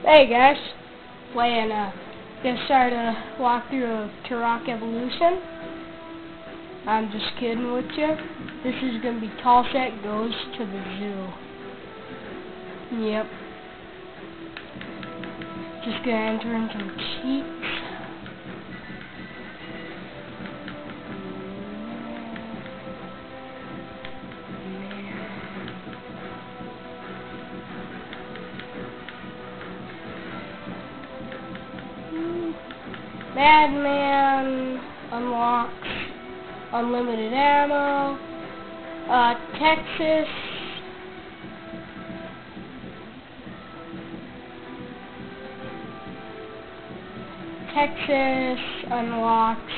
Hey guys, gonna start a walkthrough of Turok Evolution. I'm just kidding with you. This is gonna be Tallset Goes to the Zoo. Yep. Just gonna enter in some cheats. Madman unlocks unlimited ammo. Texas unlocks,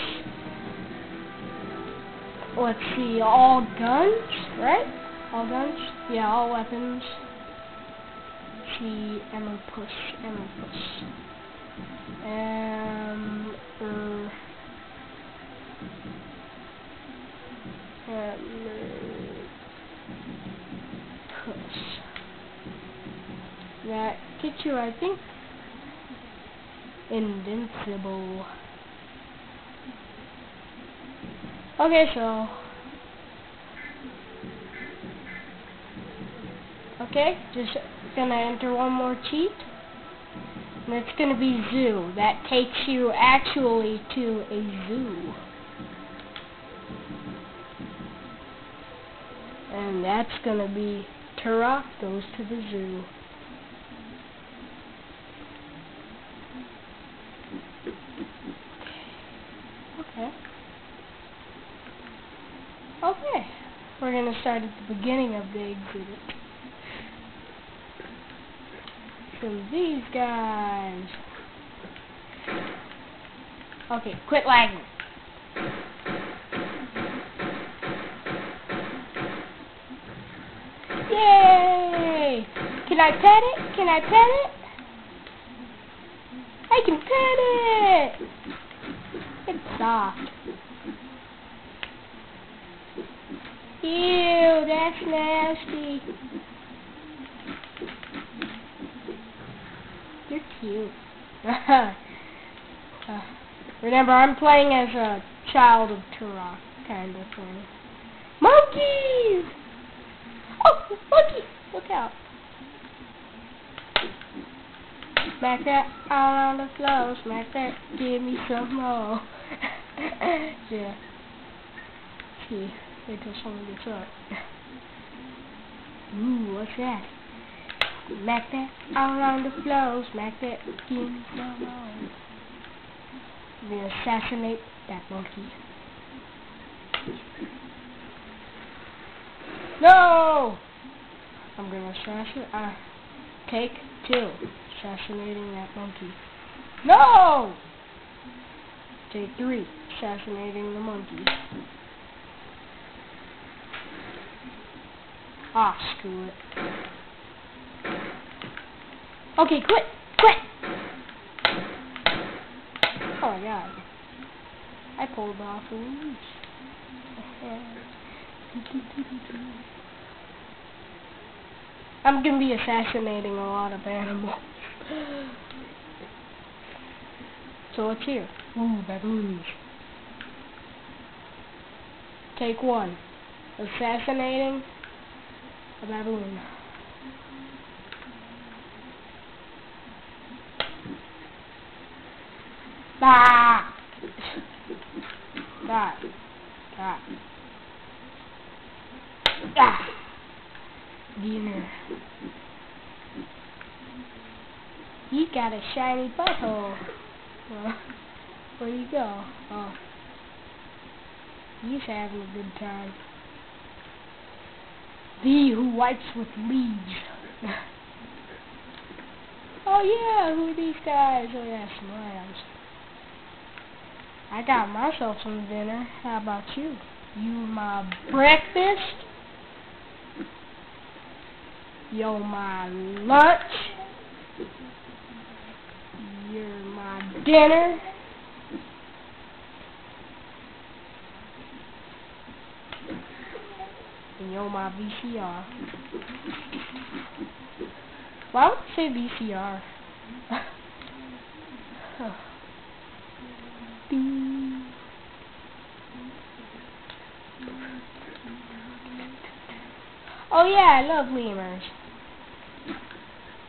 let's see, all guns, right? All guns? Yeah, all weapons. Let's see, ammo push. That gets you, I think, invincible. Okay, just gonna enter one more cheat, and it's gonna be zoo. That takes you actually to a zoo, and that's gonna be Turok Goes to the Zoo. Okay, we're gonna start at the beginning of the exhibit. From these guys. Okay, quit lagging. Yay! Can I pet it? I can pet it! It's soft. Ew, that's nasty. You're cute. Remember, I'm playing as a child of Turok, kind of thing. Monkeys! Oh, monkey! Look out. Smack that all on the floor. Smack that. Give me some more. Yeah. See. Wait till someone gets up. Ooh, what's that? Smack that all on the floor. Smack that. Give me some more. I'm gonna assassinate that monkey. No! I'm gonna assassinate. Take 2. Assassinating that monkey. No! Take 3. Assassinating the monkey. Ah, screw it. Okay, quit! Oh my god. I pulled off a leash. I'm gonna be assassinating a lot of animals. So what's here? Ooh, baboons. Take 1. Assassinating a baboon. Ah! Ah! Dinner. He got a shiny butthole. Well, where you go? Oh. He's having a good time. Thee who wipes with leaves. Oh yeah, who are these guys? Oh yeah, some lambs. I got myself some dinner. How about you? You my breakfast? You're my lunch? You're my dinner? And you're my VCR. Why would you say VCR? Oh yeah, I love lemurs.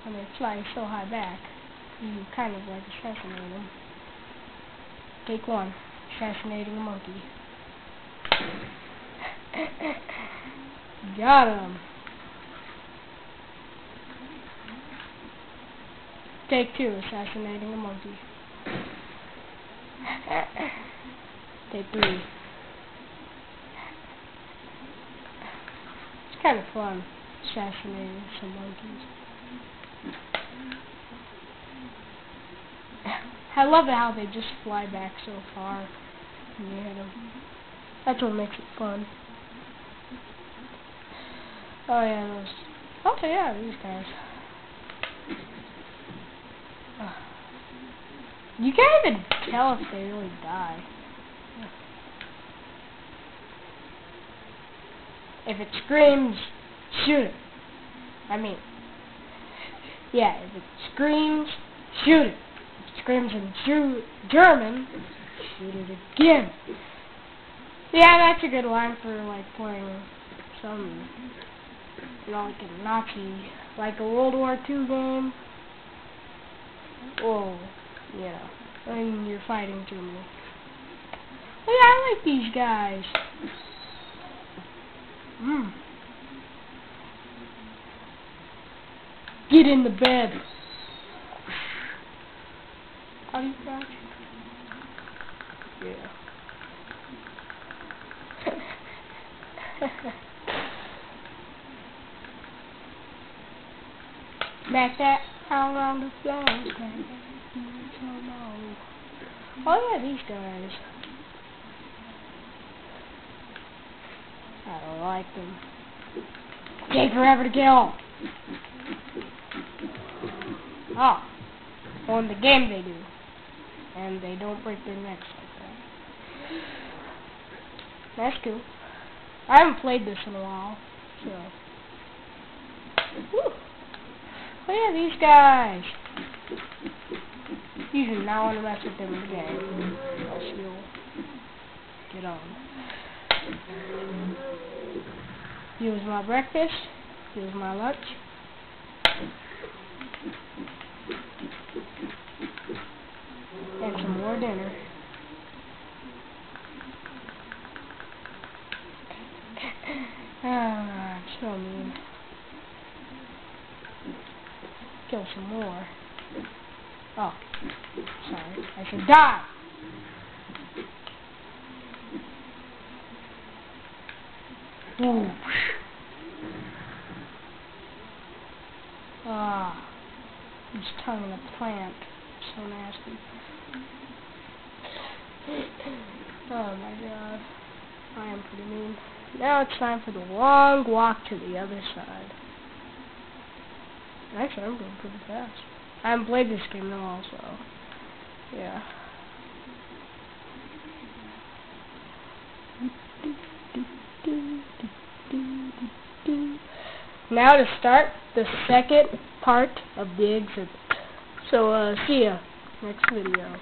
And they fly so high back, you kind of like assassinate them. Take one, assassinating a monkey. Got him. Take two, assassinating a monkey. Take three. It's kind of fun, assassinating some monkeys. I love it how they just fly back so far when you hit them. That's what makes it fun. Oh yeah, those. Oh yeah, these guys. You can't even tell if they really die. If it screams, shoot it. I mean, yeah, if it screams, shoot it. If it screams in German, shoot it again. Yeah, that's a good line for like playing some, like a Nazi, like a World War II game. Whoa, yeah, when you're fighting Germany. Oh yeah, I like these guys. Get in the bed. How do you crouch? Yeah. Back that all around the floor. Oh yeah, these guys. I don't like them. Take forever to kill. Oh. Well, in the game they do. And they don't break their necks like that. That's cool. I haven't played this in a while, so. Woo. Oh yeah, these guys. You do not want to mess with them in the game, else you'll get on. Here's my breakfast. Here's my lunch. And some more dinner. Ah, I'm so mean. Kill some more. Oh, sorry. I said die! Ooh. Ah, he's tonguing a plant. So nasty. Oh my god. I am pretty mean. Now it's time for the long walk to the other side. Actually, I'm going pretty fast. I haven't played this game in a while, so yeah. Now to start the second part of the exhibit. So, see ya next video.